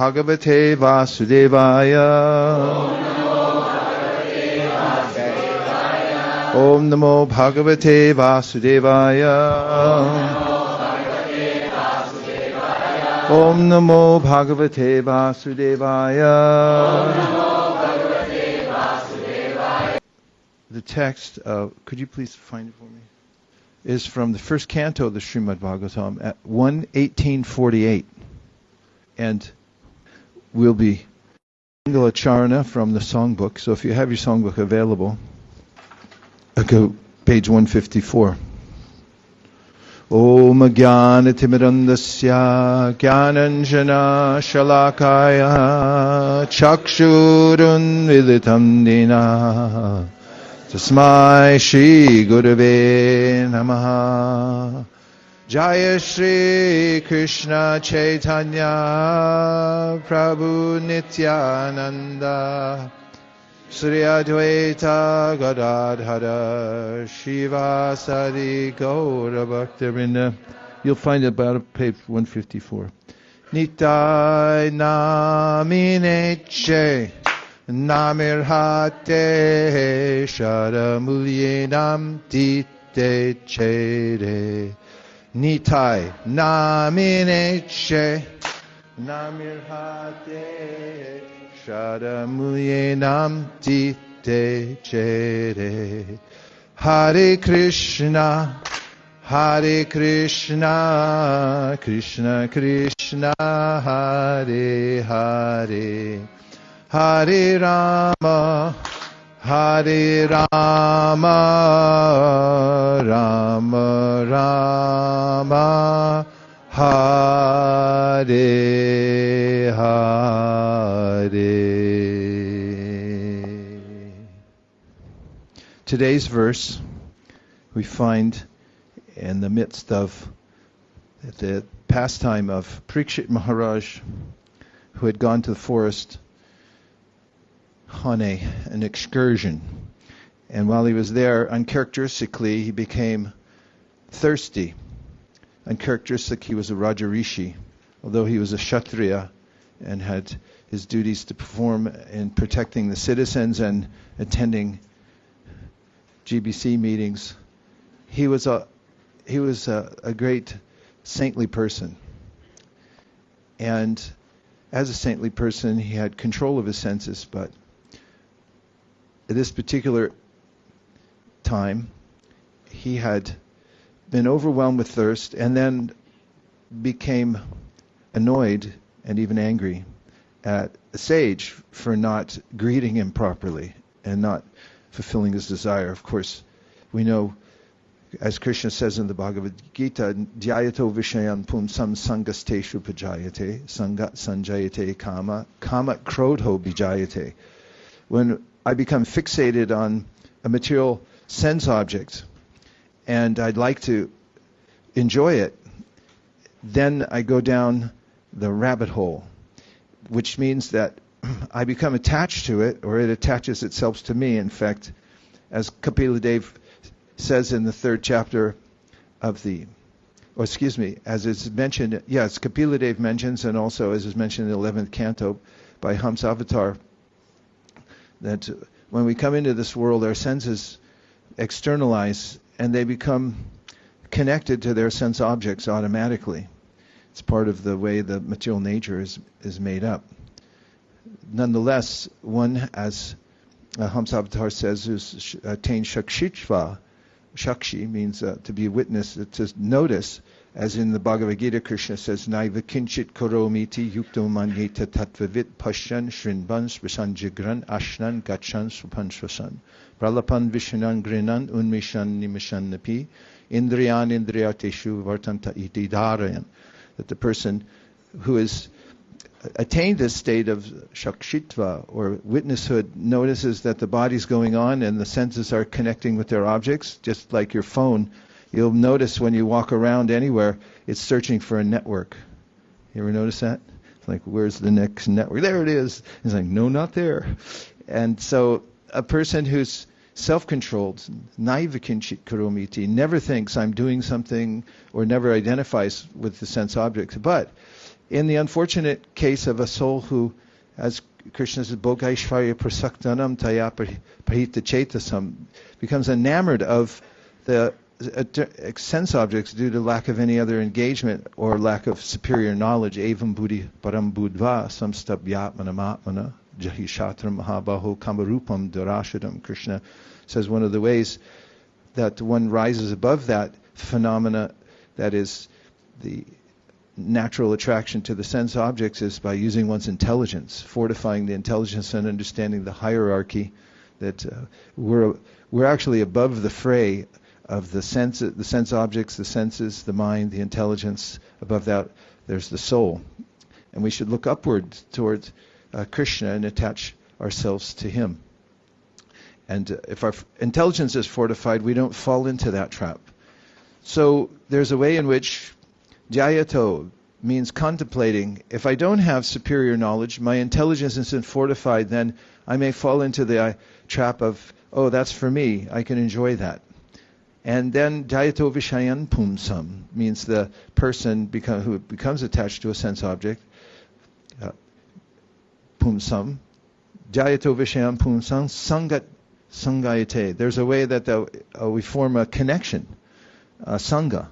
Bhagavate Vasudevaya. Om Namo Bhagavate Vasudevaya. Om Namo Bhagavate Vasudevaya. The text, could you please find it for me? Is from the first canto of the Srimad Bhagavatam at 1:1848. And we'll be Mangala Charana from the songbook. So if you have your songbook available, go page 154. Om Jnana Timirandasya Jnananjana Shalakaya Chakshurun Militam Dina Tasmai Shri Gurave Namaha. Jaya Shri Krishna Chaitanya Prabhu Nityananda Sri Advaita Gadadhara Shivasadi Gaura Bhaktivinoda. You'll find it about page 154. Nitai Namineche Namirhate Sharamulyenam Tite Chere. Nitai Namineche Namirhate Sharamulyenam Tite Chere. Hare Krishna, Hare Krishna, Krishna Krishna, Hare Hare, Hare Rama, Hare Rama, Rama Rama, Hare Hare. Today's verse we find in the midst of the pastime of Pariksit Maharaj, who had gone to the forest on an excursion. And while he was there, uncharacteristically, he became thirsty. Uncharacteristic, he was a Raja Rishi, although he was a Kshatriya and had his duties to perform in protecting the citizens and attending GBC meetings. He was a great saintly person. And as a saintly person, he had control of his senses, but at this particular time, he had been overwhelmed with thirst and then became annoyed and even angry at the sage for not greeting him properly and not fulfilling his desire. Of course, we know, as Krishna says in the Bhagavad Gita, Dhyayato Vishayan Pumsam Sangasteshu Pajayate, Sangat Sanjayate Kama, Kama Krodho Bijayate. When I become fixated on a material sense object and I'd like to enjoy it, then I go down the rabbit hole, which means that I become attached to it, or it attaches itself to me. In fact, as Kapila Dev says in the third chapter of as it's mentioned, yes, Kapila Dev mentions, and also as is mentioned in the 11th canto by Hamsavatar, that when we come into this world, our senses externalize and they become connected to their sense objects automatically. It's part of the way the material nature is made up. Nonetheless, one, as Hamsavatar says, who's attained shakshitva. Shakshi means to be a witness, to notice, as in the Bhagavad Gita, Krishna says, Naiva kinchit koromiti yukto manyeta tattvavit pashyan shrinvan svasan jigran ashnan gachan supan svasan pralapan vishanan grinan unmishan nimishan napi indriyan indriyateshu vartanta iti dharayan. That the person who has attained this state of shakshitva, or witnesshood, notices that the body's going on and the senses are connecting with their objects, just like your phone. You'll notice when you walk around anywhere, it's searching for a network. You ever notice that? It's like, where's the next network? There it is. It's like, no, not there. And so a person who's self-controlled, naiva kinchit karomiti, never thinks I'm doing something or never identifies with the sense objects. But in the unfortunate case of a soul who, as Krishna says, Bhogaishvarya prasaktanam taya pahita chetasam, becomes enamored of the sense objects due to lack of any other engagement or lack of superior knowledge. Evam buddhi param buddhva samstabhyatmanam atmana jahi shatram mahabaho kamarupam durashadam. Krishna says one of the ways that one rises above that phenomena, that is the natural attraction to the sense objects, is by using one's intelligence, fortifying the intelligence and understanding the hierarchy, that we're actually above the fray of the sense objects, the senses, the mind, the intelligence. Above that, there's the soul. And we should look upward toward Krishna and attach ourselves to him. And if our intelligence is fortified, we don't fall into that trap. So there's a way in which Dhyayato means contemplating. If I don't have superior knowledge, my intelligence isn't fortified, then I may fall into the trap of, oh, that's for me, I can enjoy that. And then Dhyayato Vishayan Pumsam means the person who becomes attached to a sense object. Pumsam. Dhyayato Vishayan Pumsam Sangat Sangayate. There's a way that we form a connection, a sangha.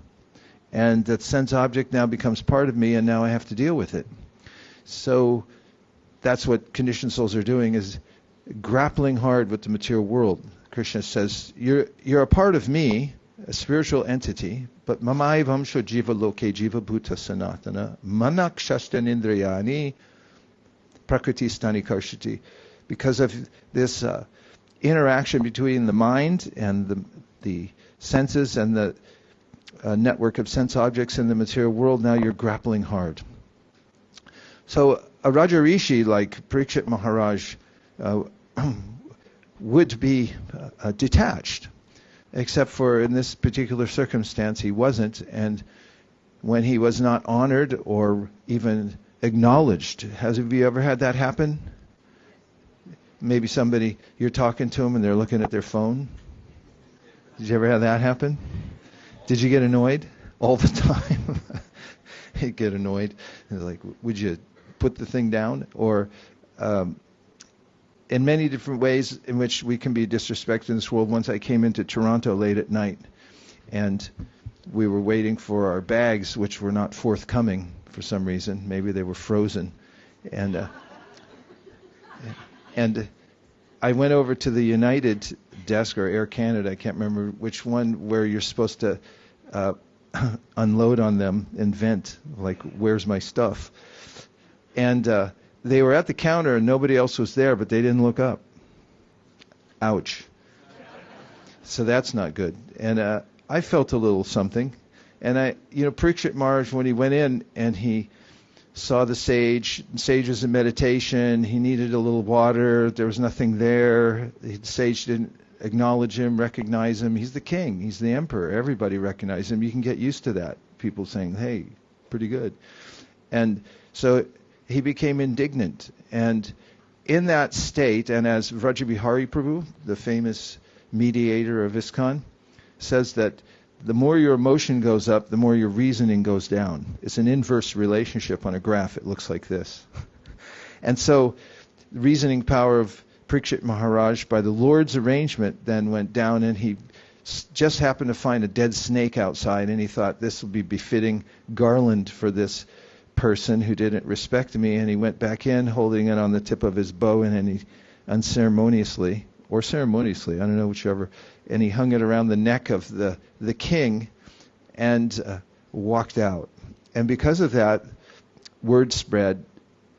And that sense object now becomes part of me, and now I have to deal with it. So that's what conditioned souls are doing, is grappling hard with the material world. Krishna says, you're a part of me, a spiritual entity, but mamaivam sho jiva loke jiva bhuta sanatana manak shastan indriyani prakriti stani karshati. Because of this interaction between the mind and the senses and the network of sense objects in the material world, now you're grappling hard. So a Raja Rishi like Pariksit Maharaj would be detached, except for in this particular circumstance he wasn't, and when he was not honored or even acknowledged. Have you ever had that happen? Maybe somebody, you're talking to them and they're looking at their phone. Did you ever have that happen? Did you get annoyed? All the time. You get annoyed. Like, would you put the thing down? Or in many different ways in which we can be disrespected in this world. Once I came into Toronto late at night, and we were waiting for our bags, which were not forthcoming for some reason. Maybe they were frozen. And I went over to the United desk, or Air Canada, I can't remember which one, where you're supposed to unload on them and vent, like, where's my stuff? And they were at the counter and nobody else was there, but they didn't look up. Ouch. So that's not good. And I felt a little something. And Pariksit Maharaj, when he went in and he saw the sage was in meditation, he needed a little water, there was nothing there, the sage didn't acknowledge him, recognize him. He's the king, he's the emperor, everybody recognizes him. You can get used to that, people saying, hey, pretty good. And so he became indignant. And in that state, and as Vrajabihari Prabhu, the famous mediator of ISKCON, says that the more your emotion goes up, the more your reasoning goes down. It's an inverse relationship on a graph. It looks like this. And so the reasoning power of Pariksit Maharaj, by the Lord's arrangement, then went down, and he just happened to find a dead snake outside, and he thought this would be befitting garland for this person who didn't respect me, and he went back in holding it on the tip of his bow, and he unceremoniously, or ceremoniously, I don't know, whichever, and he hung it around the neck of the king and walked out. And because of that, word spread.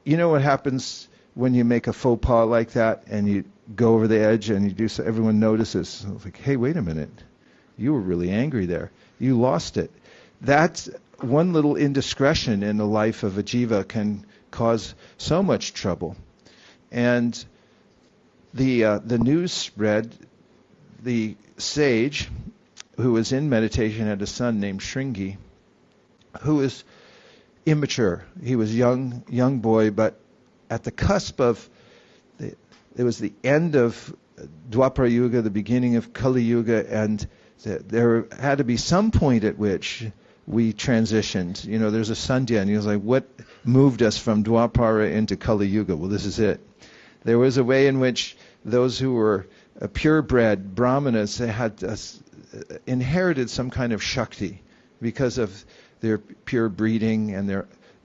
You know what happens when you make a faux pas like that and you go over the edge and you do so, everyone notices. It's like, hey, wait a minute. You were really angry there. You lost it. That one little indiscretion in the life of a jiva can cause so much trouble. And the news spread. The sage, who was in meditation, had a son named Shringi, who was immature. He was young boy, but at the cusp of, it was the end of Dwapara Yuga, the beginning of Kali Yuga, and there had to be some point at which we transitioned. You know, there's a Sandhya, and he was like, what moved us from Dwapara into Kali Yuga? Well, this is it. There was a way in which those who were purebred Brahmanas, they had inherited some kind of Shakti because of their pure breeding and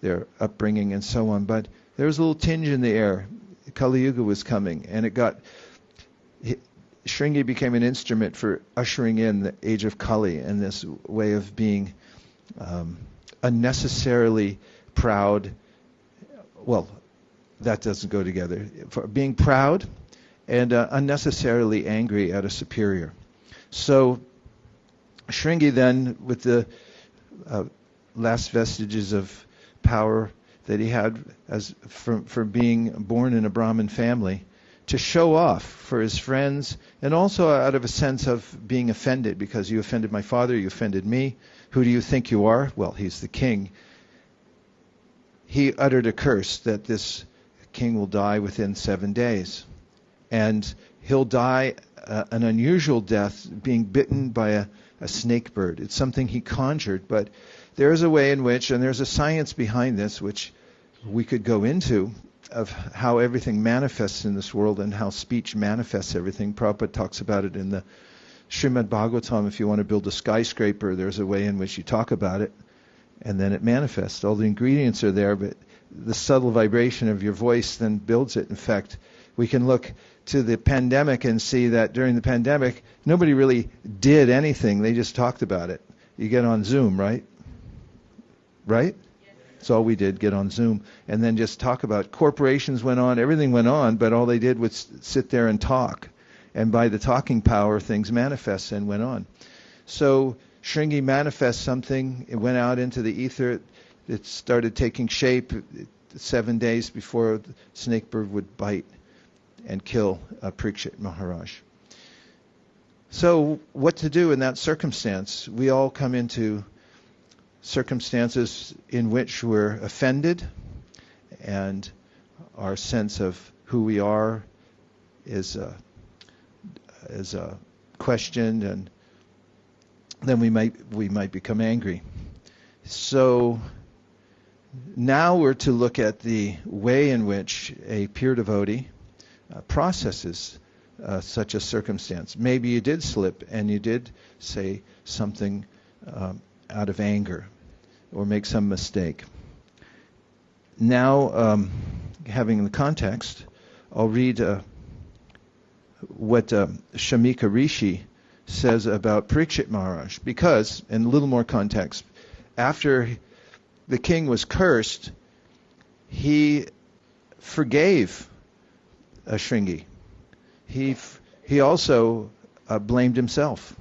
their upbringing and so on. But there was a little tinge in the air. Kali Yuga was coming, and Shringi became an instrument for ushering in the age of Kali and this way of being unnecessarily proud. Well, that doesn't go together. For being proud and unnecessarily angry at a superior. So Shringi then, with the last vestiges of power that he had for being born in a Brahmin family, to show off for his friends, and also out of a sense of being offended, because you offended my father, you offended me. Who do you think you are? Well, he's the king. He uttered a curse that this king will die within 7 days. And he'll die an unusual death, being bitten by a snake bird. It's something he conjured, but there is a way in which, and there's a science behind this, which we could go into, of how everything manifests in this world and how speech manifests everything. Prabhupada talks about it in the Bṛhat Bhāgavatāmṛta. If you want to build a skyscraper, there's a way in which you talk about it, and then it manifests. All the ingredients are there, but the subtle vibration of your voice then builds it. In fact, we can look to the pandemic and see that during the pandemic, nobody really did anything. They just talked about it. You get on Zoom, right? Right? That's all we did, get on Zoom, and then just talk about it. Corporations went on, everything went on, but all they did was sit there and talk. And by the talking power, things manifest and went on. So Shringi manifests something. It went out into the ether. It started taking shape 7 days before the snake bird would bite and kill Pariksit Maharaj. So what to do in that circumstance? We all come into circumstances in which we're offended and our sense of who we are is questioned, and then we might become angry. So now we're to look at the way in which a pure devotee processes such a circumstance. Maybe you did slip and you did say something out of anger or make some mistake. Now, having the context, I'll read what Shamika Rishi says about Pariksit Maharaj, because, in a little more context, after the king was cursed, he forgave Shringi. He also blamed himself.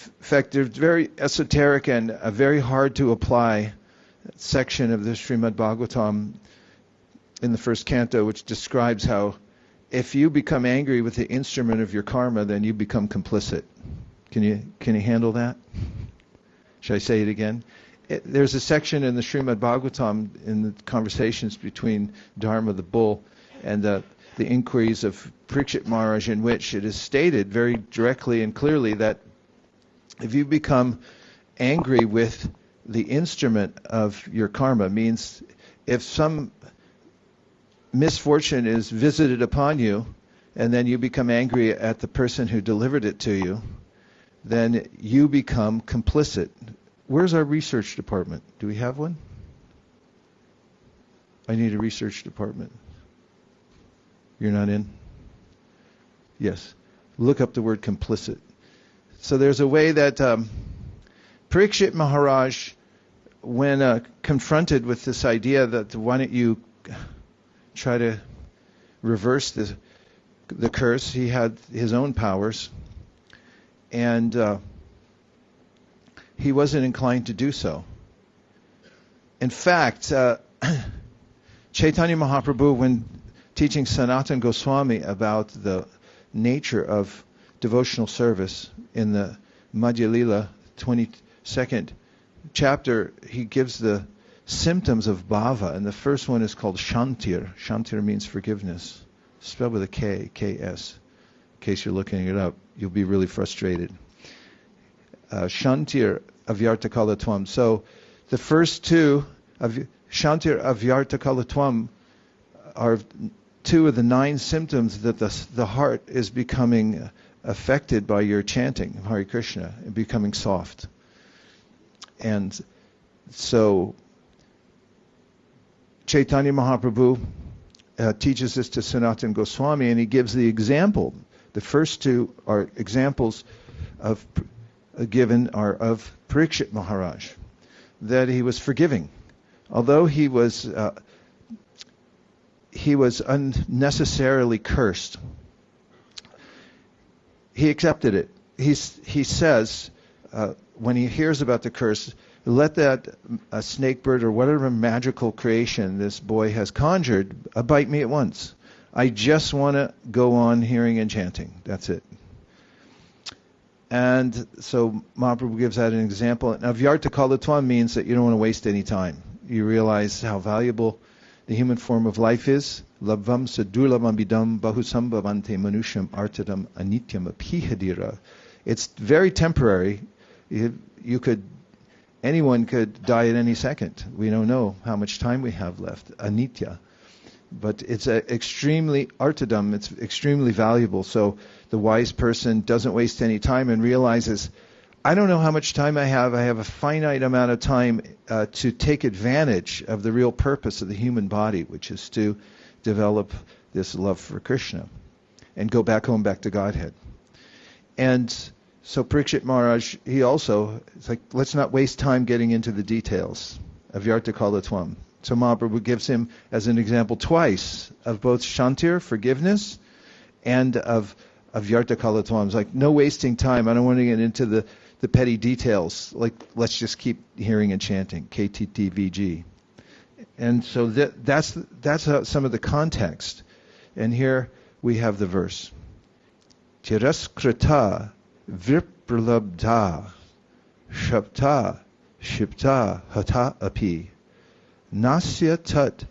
In fact, there's very esoteric and a very hard to apply section of the Srimad Bhagavatam in the first canto, which describes how if you become angry with the instrument of your karma, then you become complicit. Can you handle that? Should I say it again? There's a section in the Srimad Bhagavatam in the conversations between Dharma the bull and the inquiries of Pariksit Maharaj, in which it is stated very directly and clearly that if you become angry with the instrument of your karma, means if some misfortune is visited upon you and then you become angry at the person who delivered it to you, then you become complicit. Where's our research department? Do we have one? I need a research department. You're not in? Yes. Look up the word complicit. So there's a way that Pariksit Maharaj, when confronted with this idea that why don't you try to reverse the curse, he had his own powers, and he wasn't inclined to do so. In fact, Chaitanya Mahaprabhu, when teaching Sanatana Goswami about the nature of devotional service in the Madhya Lila 22nd chapter, he gives the symptoms of bhava, and the first one is called shantir. Shantir means forgiveness, spelled with a K, K-S. In case you're looking it up, you'll be really frustrated. Shantir Avyarta Kalatvam. So the first two, Shantir Avyarta Kalatvam, are two of the 9 symptoms that the heart is becoming affected by your chanting of Hare Krishna, and becoming soft. And so Chaitanya Mahaprabhu teaches this to Sanatana Goswami, and he gives the example. The first two are examples of Pariksit Maharaj, that he was forgiving. Although he was unnecessarily cursed, he accepted it. He says, when he hears about the curse, let that snake bird or whatever magical creation this boy has conjured bite me at once. I just want to go on hearing and chanting. That's it. And so Mahaprabhu gives that an example. And Avyarta Kalatvam means that you don't want to waste any time. You realize how valuable the human form of life is. Labvam sadurlabam bidam bahusambhavante manusham artadam anityam apihadira. It's very temporary. Anyone could die at any second. We don't know how much time we have left. Anitya. But it's extremely artadam, it's extremely valuable. So the wise person doesn't waste any time and realizes, I don't know how much time I have. I have a finite amount of time to take advantage of the real purpose of the human body, which is to develop this love for Krishna and go back home, back to Godhead. And so Pariksit Maharaj, it's like, let's not waste time getting into the details of Avyarta Kalatvam. So Mahaprabhu gives him as an example twice of both Shantir, forgiveness, and of Avyarta Kalatvam. It's like, no wasting time. I don't want to get into the petty details. Like, let's just keep hearing and chanting. KTTVG. And so that's some of the context. And here we have the verse. Tiraskrita vipralabdha shapta shipta hata api nasya tat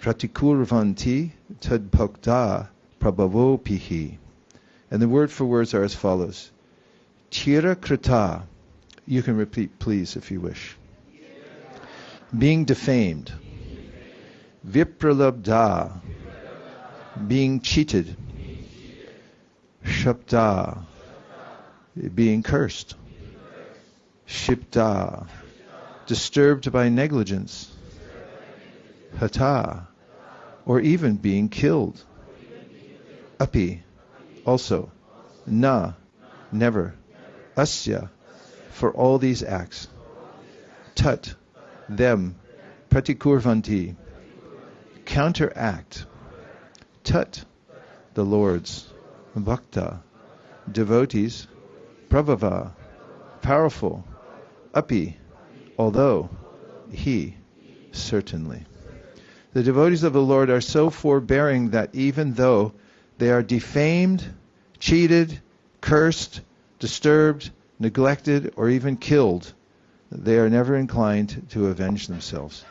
pratikurvanti tad bhakta prabhavopihi. And the word for words are as follows. Tirakrita, you can repeat please if you wish. Being defamed. Vipralabdha, being cheated. Shapta, being cursed. Shipta, disturbed by negligence. Hata, or even being killed. Api, also. Na, never. Asya, for all these acts. Tat, them. Pratikurvanti, counteract. Tat, the Lord's. Bhakta, devotees. Prabhava, powerful. Api, although. He, certainly. The devotees of the Lord are so forbearing that even though they are defamed, cheated, cursed, disturbed, neglected, or even killed, they are never inclined to avenge themselves.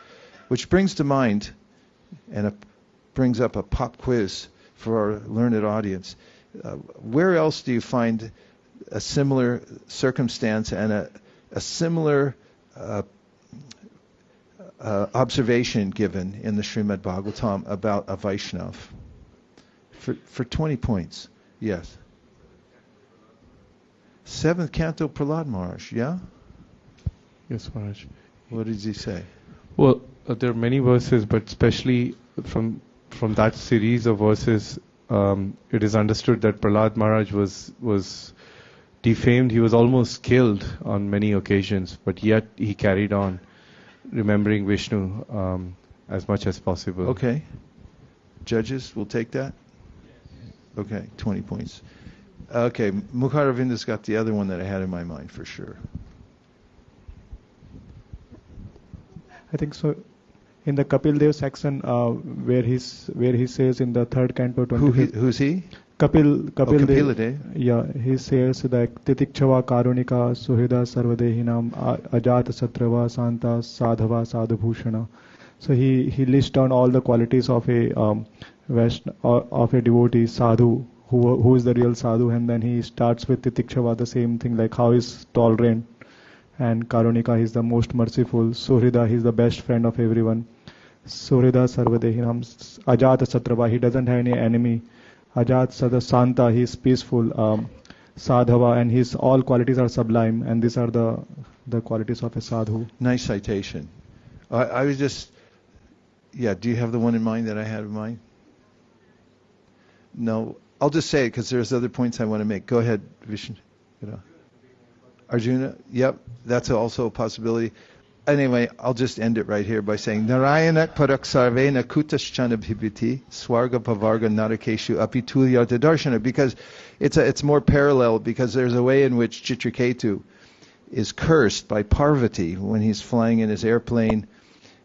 Which brings to mind, and brings up a pop quiz for our learned audience. Where else do you find a similar circumstance and a similar observation given in the Srimad Bhagavatam about a Vaishnav? For 20 points. Yes. 7th canto, Prahlad Maharaj, yeah? Yes, Maharaj. What did he say? Well, there are many verses, but especially from that series of verses, it is understood that Prahlad Maharaj was defamed. He was almost killed on many occasions, but yet he carried on, remembering Vishnu as much as possible. Okay. Judges will take that? Okay, 20 points. Okay, Mukharavinda's got the other one that I had in my mind for sure. I think so. In the Kapil Dev section, where he says in the 3rd canto, who's he? Kapil Kapila Dev. Dev. Yeah, he says that Titikchava Karunika Suhida Sarvadehinam Ajata Satrava Santa Sadhava Sadhubhushana. So he lists down all the qualities of a devotee, sadhu, who is the real sadhu, and then he starts with Titikshava, the same thing, like how he's tolerant, and Karunika, he's the most merciful, Suhrida, he's the best friend of everyone, Suhrida Sarvadehinam, Ajata Satrava, he doesn't have any enemy, Ajat Sada Santa, he's peaceful, Sadhava, and his all qualities are sublime, and these are the qualities of a sadhu. Nice citation. I was just, do you have the one in mind that I had in mind? No, I'll just say it because there's other points I want to make. Go ahead, Vishnu. Arjuna, yep, that's also a possibility. Anyway, I'll just end it right here by saying, Narayanak paraksarvena kutaschana bhibhiti swarga pavarga narakeshu apitulyarta darshana, because it's more parallel, because there's a way in which Chitraketu is cursed by Parvati when he's flying in his airplane.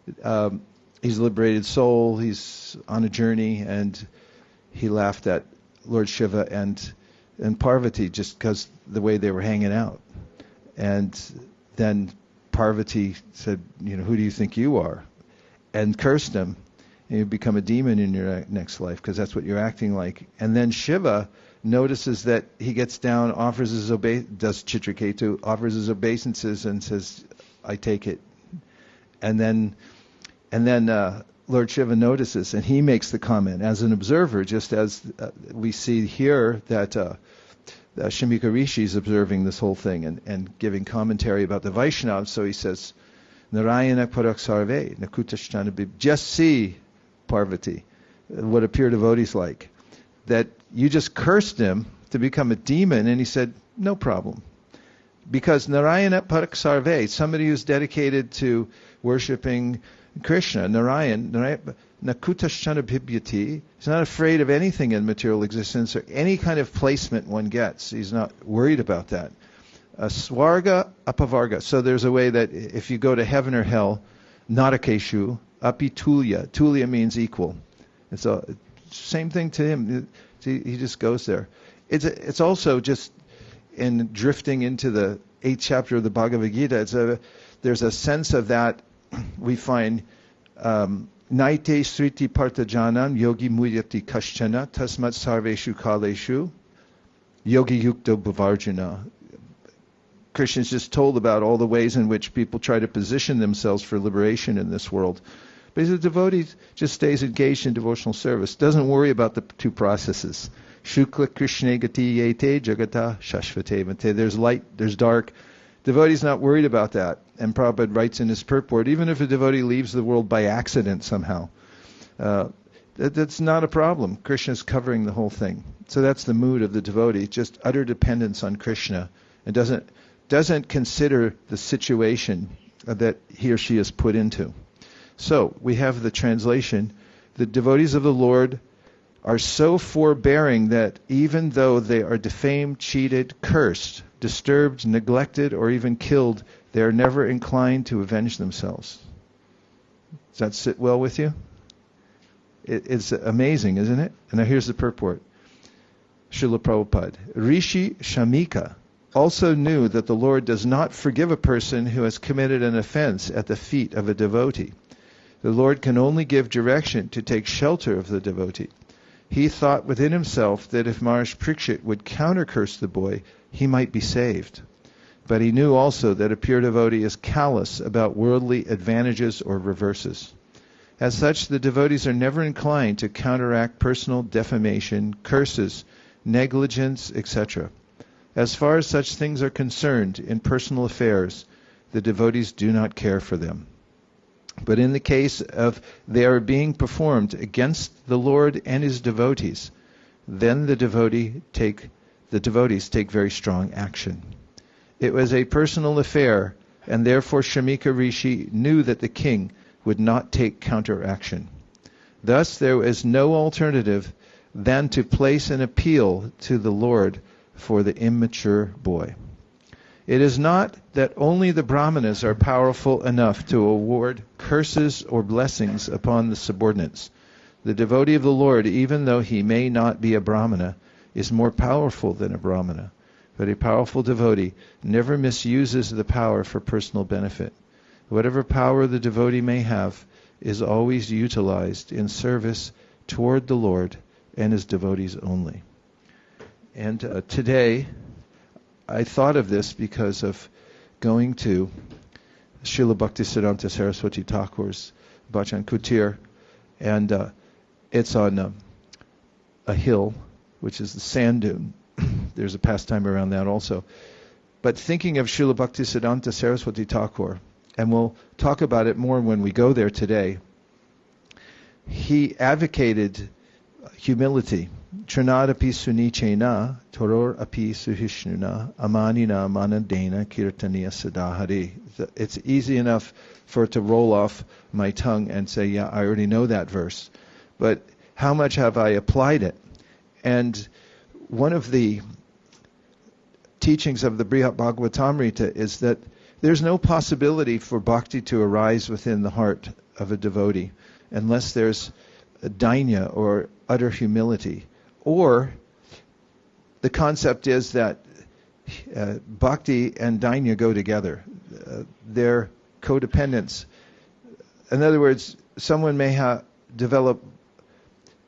He's a liberated soul, he's on a journey, and he laughed at Lord Shiva and Parvati just because the way they were hanging out. And then Parvati said, who do you think you are? And cursed him. And you become a demon in your next life because that's what you're acting like. And then Shiva notices that he gets down, offers his does Chitraketu, offers his obeisances and says, I take it. And then Lord Shiva notices, and he makes the comment as an observer, just as we see here that Shamika Rishi is observing this whole thing and giving commentary about the Vaishnavas. So he says, Narayana Paraksarve, Nakutashtanabib, just see, Parvati, what a pure devotee's like. That you just cursed him to become a demon, and he said, no problem. Because Narayana Paraksarve, somebody who's dedicated to worshipping Krishna, Narayana Nakutashchana Bhibyati, he's not afraid of anything in material existence or any kind of placement one gets. He's not worried about that. Swarga apavarga. So there's a way that if you go to heaven or hell, narakeshu, api tulya. Tulya means equal. It's a same thing to him. He just goes there. It's also just in drifting into the 8th chapter of the Bhagavad Gita, there's a sense of that we find Naite Sriti Partajanam Yogi Mudyati Kashchana Tasmat Sarveshu Kaleshu Yogi Yukto Bhavarjana. Krishna's just told about all the ways in which people try to position themselves for liberation in this world. But he's a devotee, just stays engaged in devotional service, doesn't worry about the two processes. Shukla Krishna Gati Yete Jagata Shashvate Mate. There's light, there's dark. Devotee's not worried about that. And Prabhupada writes in his purport, even if a devotee leaves the world by accident somehow, that's not a problem. Krishna's covering the whole thing. So that's the mood of the devotee, just utter dependence on Krishna, and doesn't consider the situation that he or she is put into. So we have the translation. The devotees of the Lord are so forbearing that even though they are defamed, cheated, cursed, disturbed, neglected, or even killed, they are never inclined to avenge themselves. Does that sit well with you? It's amazing, isn't it? And now here's the purport. Srila Prabhupada. Rishi Shamika also knew that the Lord does not forgive a person who has committed an offense at the feet of a devotee. The Lord can only give direction to take shelter of the devotee. He thought within himself that if Maharaj Pariksit would counter-curse the boy, he might be saved. But he knew also that a pure devotee is callous about worldly advantages or reverses. As such, the devotees are never inclined to counteract personal defamation, curses, negligence, etc. As far as such things are concerned in personal affairs, the devotees do not care for them. But in the case of they are being performed against the Lord and his devotees, then the devotees take very strong action. It was a personal affair, and therefore Shamika Rishi knew that the king would not take counteraction. Thus there was no alternative than to place an appeal to the Lord for the immature boy. It is not that only the Brahmanas are powerful enough to award curses or blessings upon the subordinates. The devotee of the Lord, even though he may not be a Brahmana, is more powerful than a Brahmana. But a powerful devotee never misuses the power for personal benefit. Whatever power the devotee may have is always utilized in service toward the Lord and his devotees only. And today, I thought of this because of going to Srila Bhaktisiddhanta Sarasvatī Thakur's Bhajan Kuṭīra, and it's on a hill, which is the sand dune. There's a pastime around that also. But thinking of Srila Bhaktisiddhanta Sarasvatī Thakur, and we'll talk about it more when we go there today, he advocated humility. Tṛṇād api sunīcena, taror api sahiṣṇunā, amāninā, mānadena, kīrtanīyaḥ, sadā, Hariḥ. It's easy enough for it to roll off my tongue and say, yeah, I already know that verse. But how much have I applied it? And one of the teachings of the Bṛhat Bhāgavatāmṛta is that there's no possibility for bhakti to arise within the heart of a devotee unless there's a dainya, or utter humility. Or the concept is that bhakti and dainya go together. They're codependents. In other words, someone may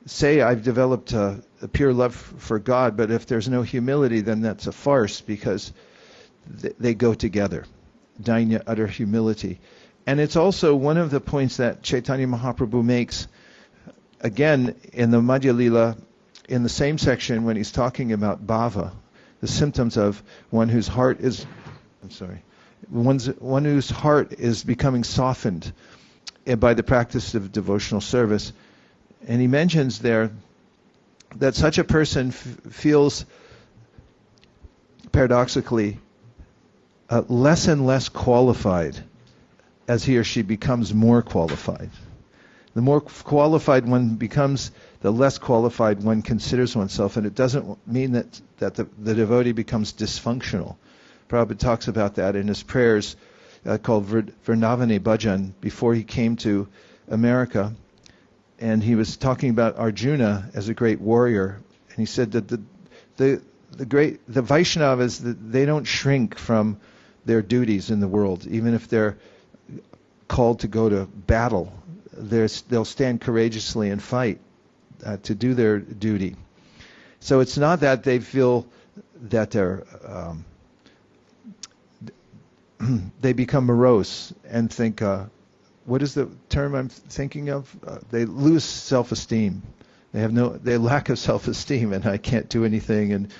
say, I've developed a pure love for God, but if there's no humility, then that's a farce, because they go together. Dainya, utter humility. And it's also one of the points that Chaitanya Mahaprabhu makes, again, in the Madhya Lila, in the same section when he's talking about bhava, the symptoms of one whose heart is, one whose heart is becoming softened by the practice of devotional service. And he mentions there that such a person feels, paradoxically, less and less qualified as he or she becomes more qualified. The more qualified one becomes, the less qualified one considers oneself, and it doesn't mean that the devotee becomes dysfunctional. Prabhupada talks about that in his prayers called Vrindavani Bhajan before he came to America, and he was talking about Arjuna as a great warrior, and he said that the Vaishnavas, they don't shrink from their duties in the world, even if they're called to go to battle. They'll stand courageously and fight to do their duty. So it's not that they feel that they become morose and think, what is the term I'm thinking of? They lose self-esteem. They lack of self-esteem, and I can't do anything, and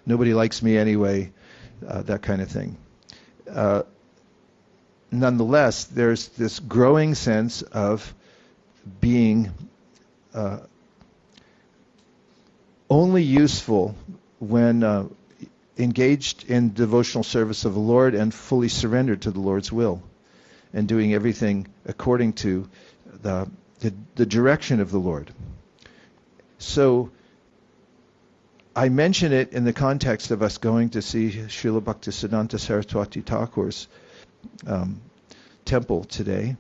nobody likes me anyway, that kind of thing. Nonetheless, there's this growing sense of being only useful when engaged in devotional service of the Lord and fully surrendered to the Lord's will, and doing everything according to the direction of the Lord. So I mention it in the context of us going to see Srila Bhaktisiddhanta Sarasvatī Thakur's temple today,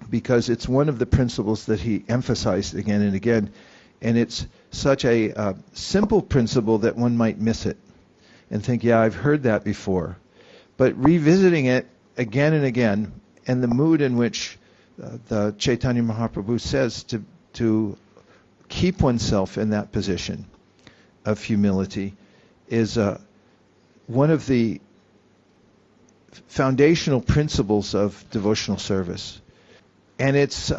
because it's one of the principles that he emphasized again and again, and it's such a simple principle that one might miss it and think, yeah, I've heard that before. But revisiting it again and again, and the mood in which the Chaitanya Mahaprabhu says to keep oneself in that position of humility is one of the foundational principles of devotional service. And it's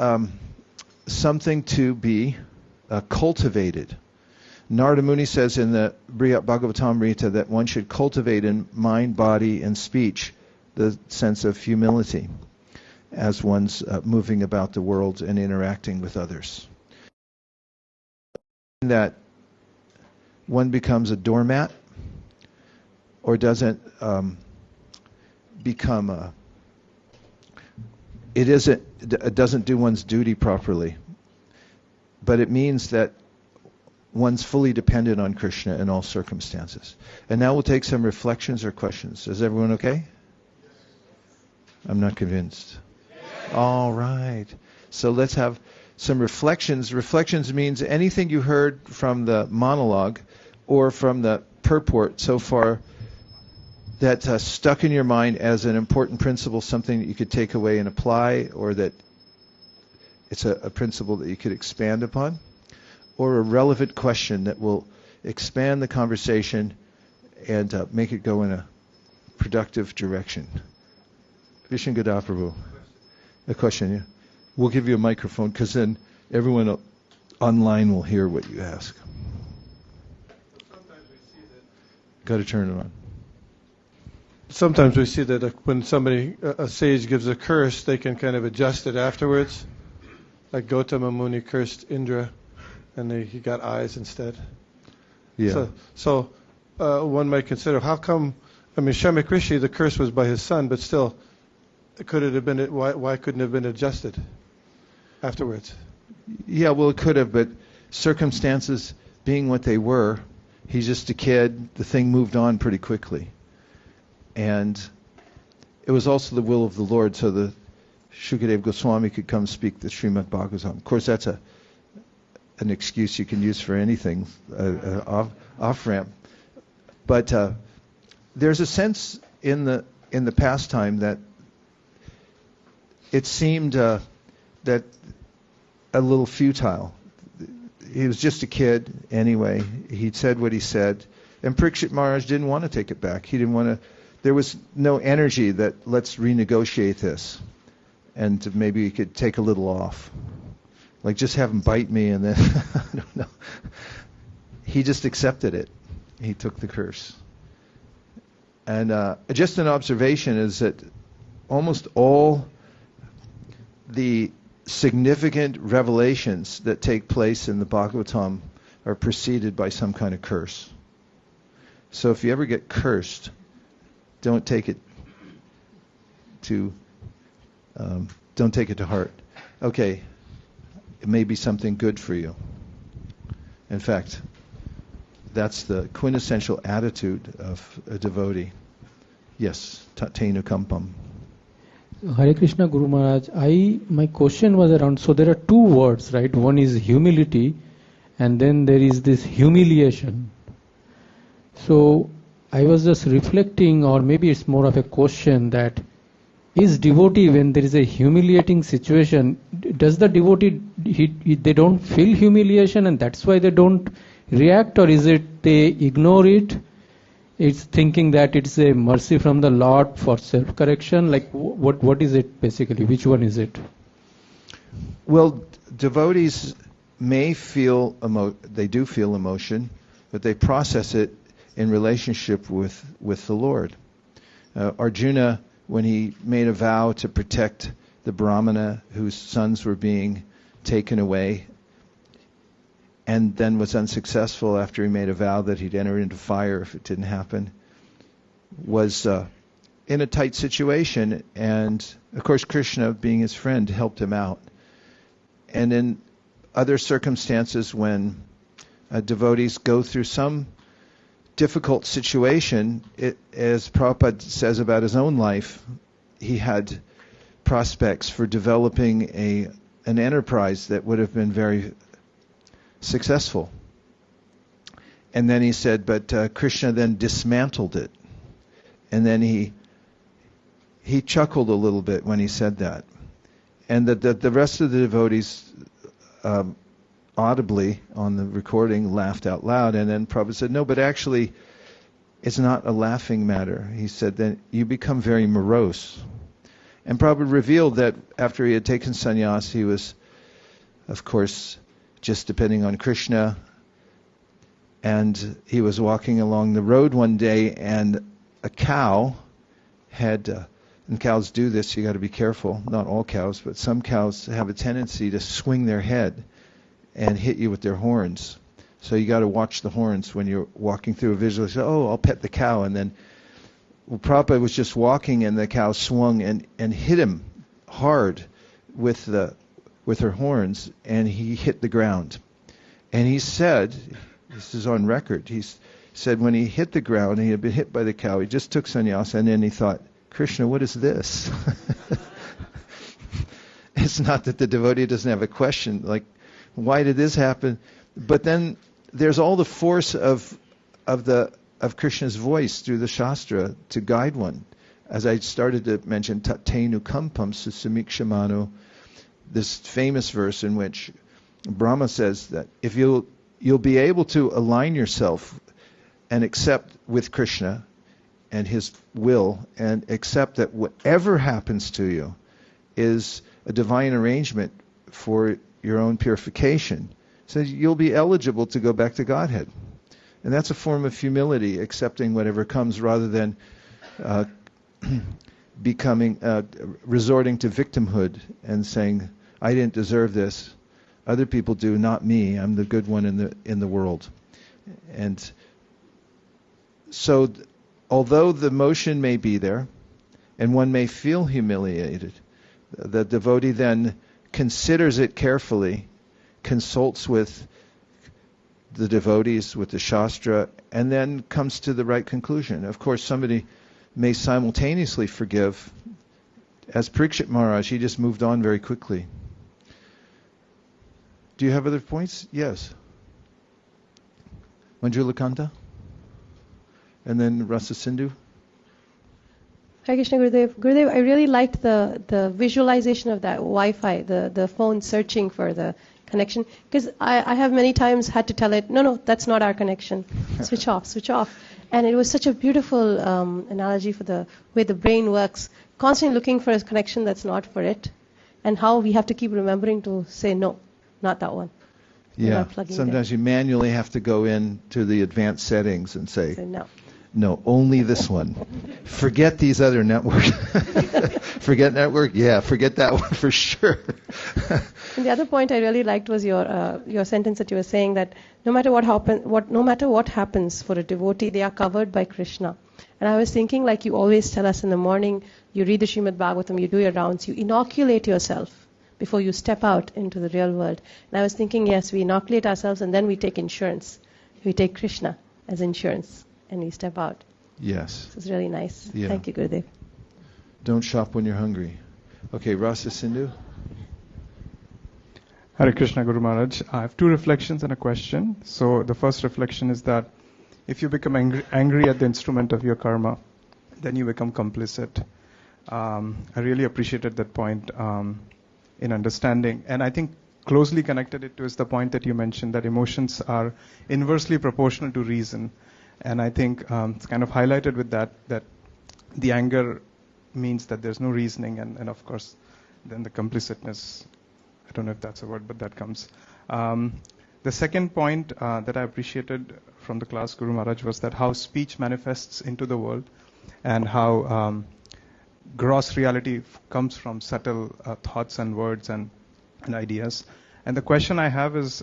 something to be cultivated. Narada Muni says in the Bṛhat Bhāgavatāmṛta that one should cultivate in mind, body, and speech the sense of humility as one's moving about the world and interacting with others. That one becomes a doormat, or doesn't become it doesn't do one's duty properly, but it means that one's fully dependent on Krishna in all circumstances. And now we'll take some reflections or questions. Is everyone okay? I'm not convinced. All right. So let's have some reflections. Reflections means anything you heard from the monologue or from the purport so far that stuck in your mind as an important principle, something that you could take away and apply, or that it's a principle that you could expand upon, or a relevant question that will expand the conversation and make it go in a productive direction. Vishangada Prabhu. A question, yeah? We'll give you a microphone because then everyone online will hear what you ask. Sometimes we see that. Got to turn it on. Sometimes we see that when somebody, a sage gives a curse, they can kind of adjust it afterwards. Like Gautama Muni cursed Indra, and he got eyes instead. Yeah. So one might consider, how come, Shamak Rishi, the curse was by his son, but still, could it have been, why couldn't it have been adjusted afterwards? Yeah, well, it could have, but circumstances being what they were, he's just a kid, the thing moved on pretty quickly. And it was also the will of the Lord, so the Shukadeva Goswami could come speak the Srimad Bhagavatam. Of course, that's an excuse you can use for anything, off-ramp. But there's a sense in the pastime that it seemed that a little futile. He was just a kid anyway. He'd said what he said. And Pariksit Maharaj didn't want to take it back. He didn't want to. There was no energy that let's renegotiate this. And maybe we could take a little off. Like just have him bite me and then, I don't know. He just accepted it. He took the curse. And just an observation is that almost all the significant revelations that take place in the Bhagavatam are preceded by some kind of curse. So if you ever get cursed, don't take it to heart. Okay, it may be something good for you. In fact, that's the quintessential attitude of a devotee. Yes, tattenu kampam. Hare Krishna Guru Maharaj, my question was around, so there are two words, right? One is humility and then there is this humiliation. So I was just reflecting, or maybe it's more of a question, that is devotee, when there is a humiliating situation, does the devotee, they don't feel humiliation and that's why they don't react, or is it they ignore it? It's thinking that it's a mercy from the Lord for self-correction. Like what is it basically? Which one is it? Well, devotees may feel they do feel emotion, but they process it in relationship with the Lord. Arjuna, when he made a vow to protect the Brahmana whose sons were being taken away, and then was unsuccessful after he made a vow that he'd enter into fire if it didn't happen, was in a tight situation, and of course Krishna, being his friend, helped him out. And in other circumstances when devotees go through some difficult situation, as Prabhupada says about his own life, he had prospects for developing an enterprise that would have been very successful. And then he said, but Krishna then dismantled it. And then he chuckled a little bit when he said that. And the rest of the devotees audibly on the recording laughed out loud. And then Prabhupada said, no, but actually it's not a laughing matter. He said, then you become very morose. And Prabhupada revealed that after he had taken sannyas, he was, of course, just depending on Krishna. And he was walking along the road one day, and a cow had, and cows do this, you got to be careful, not all cows, but some cows have a tendency to swing their head and hit you with their horns. So you got to watch the horns when you're walking through a visual. Say, oh, I'll pet the cow. And then Prabhupada was just walking, and the cow swung and hit him hard with her horns, and he hit the ground. And he said, this is on record, he said when he hit the ground, he had been hit by the cow, he just took sannyas, and then he thought, Krishna, what is this? It's not that the devotee doesn't have a question, like, why did this happen? But then there's all the force of Krishna's voice through the Shastra to guide one. As I started to mention, tattenu kampam susamikṣamano, this famous verse in which Brahma says that if you'll you'll be able to align yourself and accept with Krishna and his will, and accept that whatever happens to you is a divine arrangement for your own purification. So you'll be eligible to go back to Godhead. And that's a form of humility, accepting whatever comes rather than resorting to victimhood and saying, I didn't deserve this. Other people do, not me. I'm the good one in the world. And so although the motion may be there and one may feel humiliated, the devotee then considers it carefully, consults with the devotees, with the Shastra, and then comes to the right conclusion. Of course, somebody may simultaneously forgive. As Pariksit Maharaj, he just moved on very quickly. Do you have other points? Yes. Manjula and then Rasa Sindhu. Hare Krishna, Gurudev. Gurudev, I really liked the visualization of that Wi-Fi, the phone searching for the connection, because I have many times had to tell it, no, that's not our connection. Switch off. And it was such a beautiful analogy for the way the brain works, constantly looking for a connection that's not for it, and how we have to keep remembering to say, no, not that one. Yeah, sometimes you manually have to go into the advanced settings and say no, only this one. Forget these other networks. Forget network? Yeah, forget that one for sure. And the other point I really liked was your sentence that you were saying that no matter what happens for a devotee, they are covered by Krishna. And I was thinking, like you always tell us in the morning, you read the Srimad Bhagavatam, you do your rounds, you inoculate yourself before you step out into the real world. And I was thinking, yes, we inoculate ourselves and then we take insurance. We take Krishna as insurance and we step out. Yes. So it's really nice. Yeah. Thank you, Gurudev. Don't shop when you're hungry. Okay, Rasa Sindhu. Hare Krishna, Guru Maharaj. I have two reflections and a question. So the first reflection is that if you become angry at the instrument of your karma, then you become complicit. I really appreciated that point in understanding. And I think closely connected it to is the point that you mentioned, that emotions are inversely proportional to reason. And I think it's kind of highlighted with that the anger means that there's no reasoning, and of course then the complicitness, I don't know if that's a word, but that comes. The second point that I appreciated from the class, Guru Maharaj, was that how speech manifests into the world and how gross reality comes from subtle thoughts and words and ideas. And the question I have is,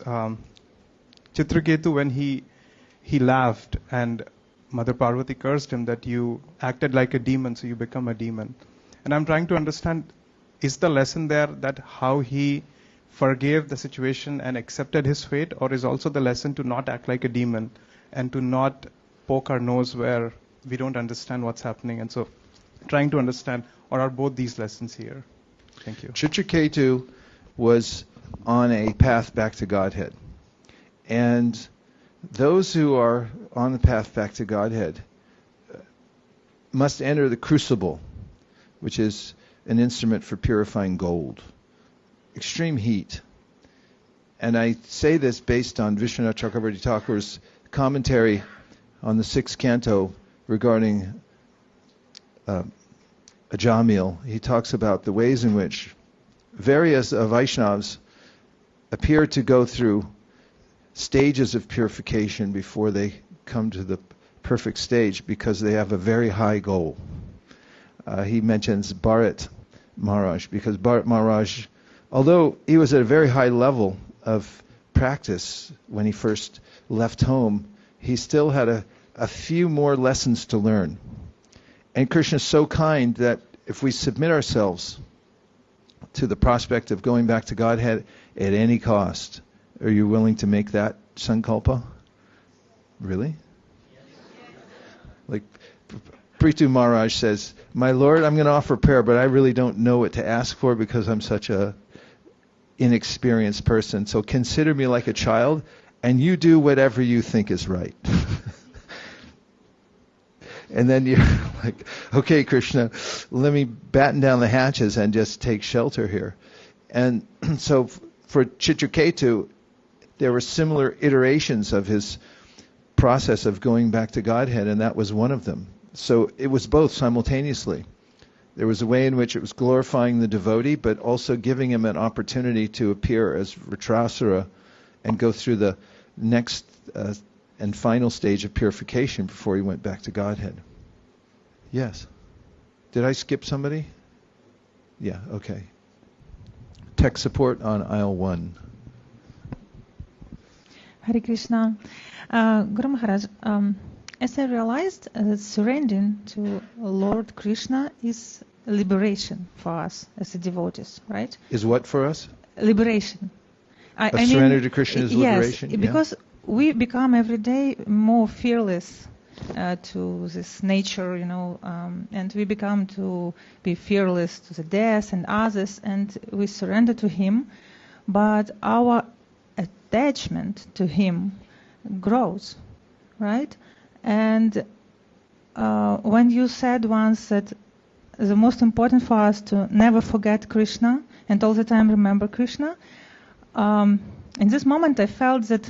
Chitraketu, when he laughed and Mother Parvati cursed him that you acted like a demon, so you become a demon. And I'm trying to understand, is the lesson there that how he forgave the situation and accepted his fate, or is also the lesson to not act like a demon and to not poke our nose where we don't understand what's happening? And so trying to understand, or are both these lessons here? Thank you. Chitraketu was on a path back to Godhead. And those who are on the path back to Godhead must enter the crucible, which is an instrument for purifying gold. Extreme heat. And I say this based on Vishwanath Chakravarti Thakur's commentary on the 6th canto regarding Ajamil. He talks about the ways in which various Vaishnavas appear to go through stages of purification before they come to the perfect stage, because they have a very high goal. He mentions Bṛhat Maharaj, because Bṛhat Maharaj, although he was at a very high level of practice when he first left home, he still had a few more lessons to learn. And Krishna is so kind that if we submit ourselves to the prospect of going back to Godhead at any cost, are you willing to make that sankalpa? Really? Like Prithu Maharaj says, my Lord, I'm going to offer prayer, but I really don't know what to ask for because I'm such a inexperienced person. So consider me like a child, and you do whatever you think is right. And then you're like, okay, Krishna, let me batten down the hatches and just take shelter here. And so for Chitraketu, there were similar iterations of his process of going back to Godhead, and that was one of them. So it was both simultaneously. There was a way in which it was glorifying the devotee, but also giving him an opportunity to appear as Vritrasura and go through the next and final stage of purification before he went back to Godhead. Yes. Did I skip somebody? Yeah, okay. Tech support on aisle 1. Hare Krishna. Guru Maharaj, as I realized that surrendering to Lord Krishna is liberation for us as devotees, right? Is what for us? Liberation. I surrender mean, to Krishna is yes, liberation? Because we become every day more fearless to this nature, and we become to be fearless to the death and others, and we surrender to Him, but our attachment to Him grows, right? And when you said once that the most important for us to never forget Krishna and all the time remember Krishna, in this moment I felt that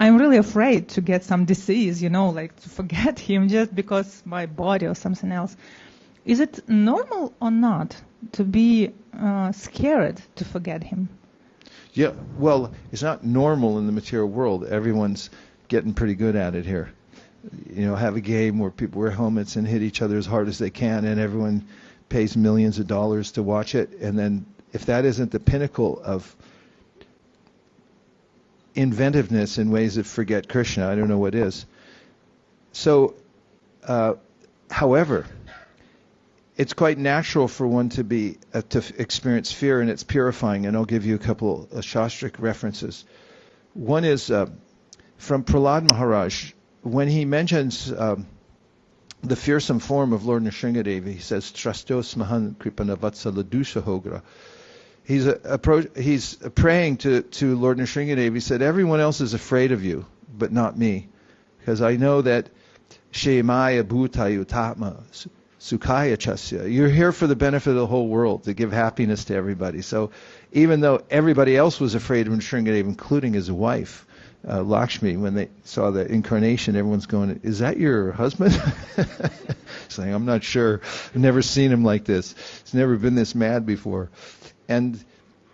I'm really afraid to get some disease, like to forget Him just because my body or something else. Is it normal or not to be scared to forget Him? Yeah, well, it's not normal in the material world. Everyone's getting pretty good at it here. Have a game where people wear helmets and hit each other as hard as they can, and everyone pays millions of dollars to watch it. And then if that isn't the pinnacle of inventiveness in ways that forget Krishna, I don't know what is. So, however, it's quite natural for one to experience fear, and it's purifying. And I'll give you a couple of shastric references. One is from Prahlad Maharaj. When he mentions the fearsome form of Lord Nrsingadevi, he says, "Trastos mahan kripana vatsala dushahogra." He's praying to Lord Nrsingadevi. He said, "Everyone else is afraid of you, but not me, because I know that Shemaya bhutayu tatma sukhaya chasya. You're here for the benefit of the whole world, to give happiness to everybody." So even though everybody else was afraid of Nrsingadevi, including his wife, Lakshmi, when they saw the incarnation, everyone's going, "Is that your husband?" Saying, "I'm not sure. I've never seen him like this. He's never been this mad before." And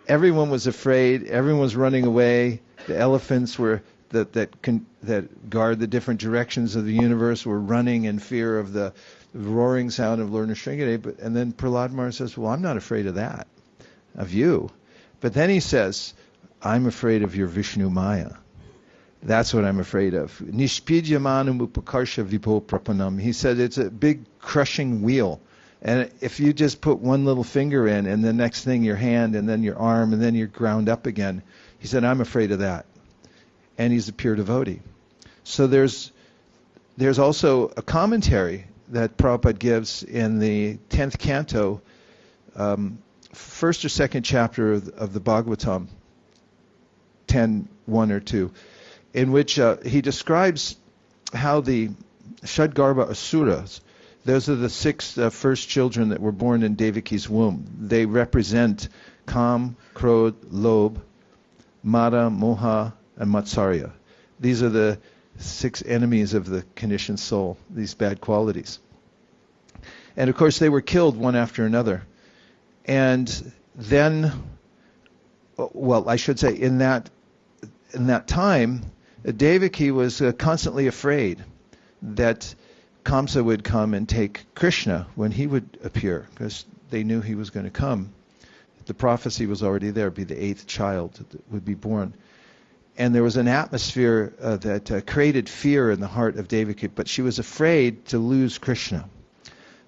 everyone was afraid. Everyone was running away. The elephants were that guard the different directions of the universe were running in fear of the roaring sound of Lord Nrsingadevi. And then Prahlad Maharaj says, "Well, I'm not afraid of that, of you." But then he says, "I'm afraid of your Vishnu Maya. That's what I'm afraid of." Nishpidyamanam upakarsha vipo prapanam. He said it's a big crushing wheel. And if you just put one little finger in, and the next thing your hand, and then your arm, and then you're ground up again. He said, "I'm afraid of that." And he's a pure devotee. So there's also a commentary that Prabhupada gives in the 10th canto, first or second chapter of the Bhagavatam, 10:1 or 2, in which he describes how the Shadgarbha Asuras, those are the 6 first children that were born in Devaki's womb. They represent Kam, Krodh, Lobh, Mada, Moha, and Matsarya. These are the 6 enemies of the conditioned soul, these bad qualities. And of course they were killed one after another. And then, well, I should say in that time, Devaki was constantly afraid that Kamsa would come and take Krishna when he would appear, because they knew he was going to come. The prophecy was already there, be the 8th child that would be born. And there was an atmosphere that created fear in the heart of Devaki, but she was afraid to lose Krishna.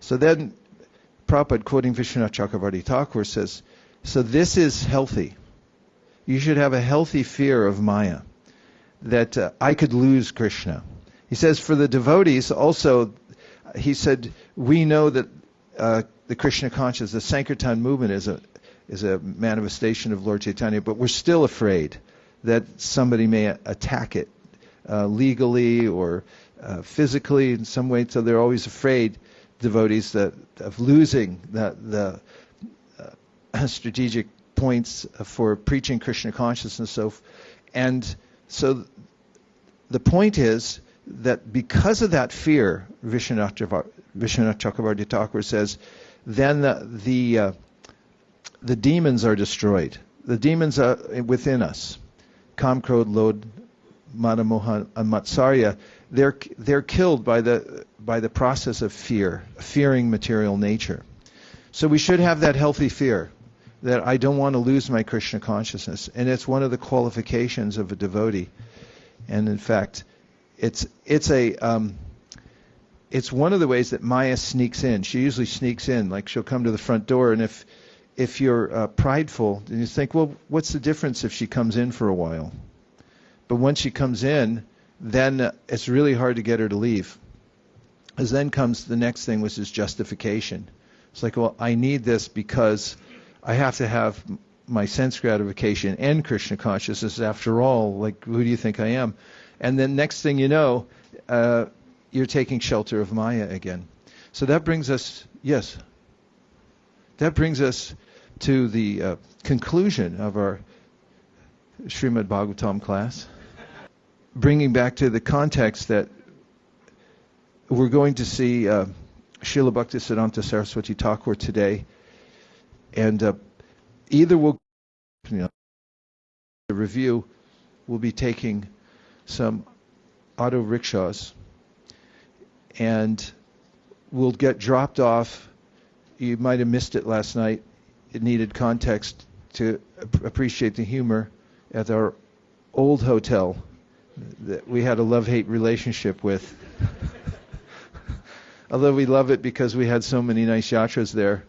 So then Prabhupada, quoting Vishwanath Chakravarti Ṭhākura, says, "So this is healthy. You should have a healthy fear of Maya, that I could lose Krishna." He says for the devotees also, he said, we know that the Krishna consciousness, the Sankirtan movement is a manifestation of Lord Chaitanya, but we're still afraid that somebody may attack it legally or physically in some way. So they're always afraid, devotees, of losing the strategic points for preaching Krishna consciousness. And so the point is that because of that fear, Vishwanath Chakravarti Thakur says, then the demons are destroyed. The demons are within us. Kam, Krodh, Lodh, Mada, Moha, and Matsarya. They're killed by the process of fear, fearing material nature. So we should have that healthy fear that I don't want to lose my Krishna consciousness, and it's one of the qualifications of a devotee. And in fact, it's one of the ways that Maya sneaks in. She usually sneaks in, like she'll come to the front door, and if you're prideful, then you think, well, what's the difference if she comes in for a while? But once she comes in, then it's really hard to get her to leave. As then comes the next thing, which is justification. It's like, well, I need this because I have to have my sense gratification and Krishna consciousness. After all, like, who do you think I am? And then next thing you know, you're taking shelter of Maya again. So that brings us, to the conclusion of our Srimad Bhagavatam class, bringing back to the context that we're going to see Srila Bhaktisiddhānta Sarasvatī Thakur today, and either we'll, the review, we'll be taking some auto rickshaws, and we'll get dropped off. You might have missed it last night. It needed context to appreciate the humor at our old hotel that we had a love-hate relationship with. Although we love it because we had so many nice yatras there,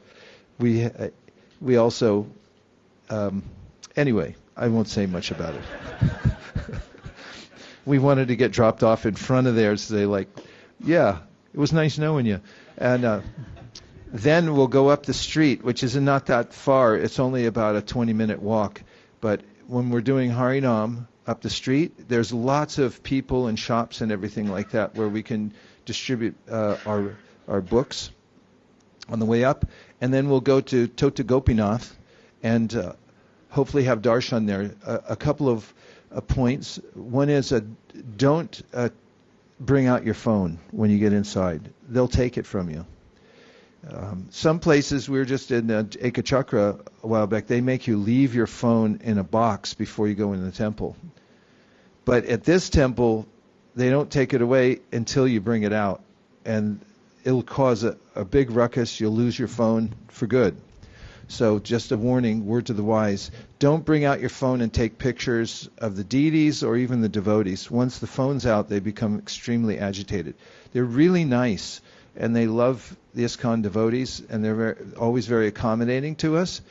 we also, anyway, I won't say much about it. We wanted to get dropped off in front of there, so they like, yeah, it was nice knowing you. And then we'll go up the street, which is not that far. It's only about a 20-minute walk. But when we're doing Harinam up the street, there's lots of people and shops and everything like that where we can distribute our books on the way up. And then we'll go to Tota Gopinath and hopefully have darshan there. A couple of points. One is don't bring out your phone when you get inside. They'll take it from you. Some places, we were just in Ekachakra a while back, they make you leave your phone in a box before you go into the temple. But at this temple, they don't take it away until you bring it out. And it'll cause a big ruckus. You'll lose your phone for good. So just a warning, word to the wise, don't bring out your phone and take pictures of the deities or even the devotees. Once the phone's out, they become extremely agitated. They're really nice, and they love the ISKCON devotees, and they're always very accommodating to us.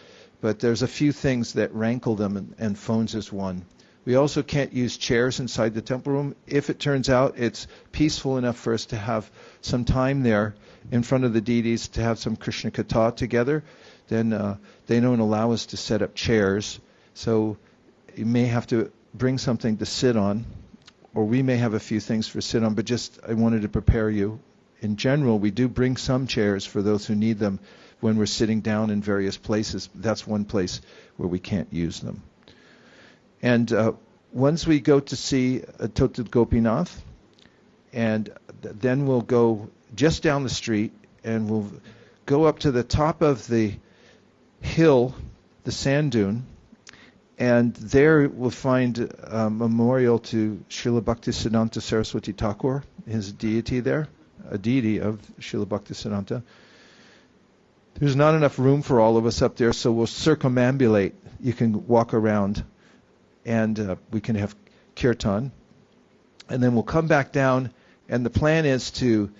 But there's a few things that rankle them, and phones is one. We also can't use chairs inside the temple room. If it turns out it's peaceful enough for us to have some time there in front of the deities to have some Krishna Katha together, then they don't allow us to set up chairs. So you may have to bring something to sit on, or we may have a few things for sit on, but just I wanted to prepare you. In general, we do bring some chairs for those who need them when we're sitting down in various places. That's one place where we can't use them. And once we go to see Tota Gopinath, and then we'll go just down the street, and we'll go up to the top of the hill, the sand dune, and there we'll find a memorial to Srila Bhaktisiddhānta Sarasvatī Thakur, his deity there, a deity of Srila Bhaktisiddhānta. There's not enough room for all of us up there, so we'll circumambulate. You can walk around, and we can have kirtan. And then we'll come back down, and the plan is to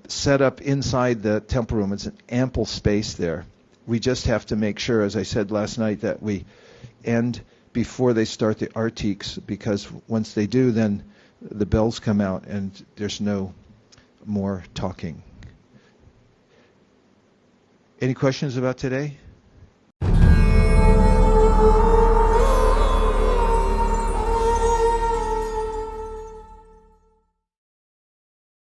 set up inside the temple room. It's an ample space there. We just have to make sure, as I said last night, that we end before they start the artiks, because once they do, then the bells come out and there's no more talking. Any questions about today?